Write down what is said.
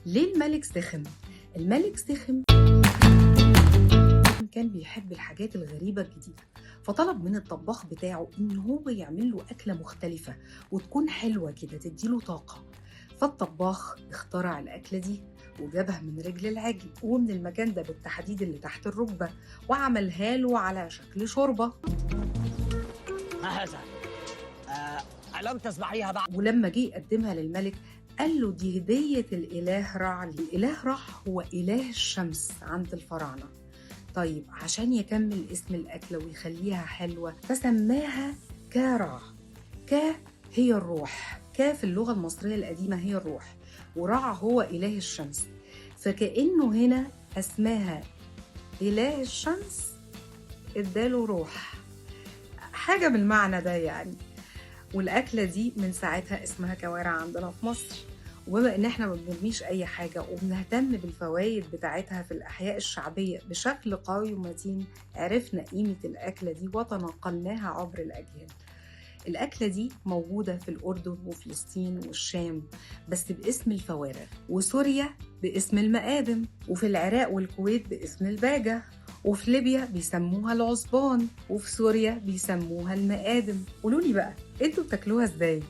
ليه الملك سخم؟ الملك سخم كان بيحب الحاجات الغريبة الجديدة، فطلب من الطباخ بتاعه إن هو يعمل له أكلة مختلفة وتكون حلوة كده تديله طاقة. فالطباخ اخترع الأكلة دي وجابها من رجل العجل ومن المكان ده بالتحديد اللي تحت الركبة، وعملها له على شكل شوربة. ما هذا؟ ألم تصبحيها بعد؟ ولما جه يقدمها للملك قال له دي هدية الإله رع لي. الإله رع هو إله الشمس عند الفراعنة. طيب عشان يكمل اسم الأكلة ويخليها حلوة فسماها كارع. كا هي الروح، كا في اللغة المصرية القديمة هي الروح، ورع هو إله الشمس، فكأنه هنا أسماها إله الشمس اداله روح، حاجة بالمعنى ده يعني. والأكلة دي من ساعتها اسمها كوارع عندنا في مصر. وبما إن إحنا ما بنرميش أي حاجة وبنهتم بالفوائد بتاعتها في الأحياء الشعبية بشكل قوي ومتين، عرفنا قيمة الأكلة دي وتنقلناها عبر الأجيال. الأكلة دي موجودة في الأردن وفلسطين والشام بس باسم الفوارغ، وسوريا باسم المقادم، وفي العراق والكويت باسم الباجة، وفي ليبيا بيسموها العصبان، وفي سوريا بيسموها المقادم. قولولي بقى انتوا بتاكلوها ازاي؟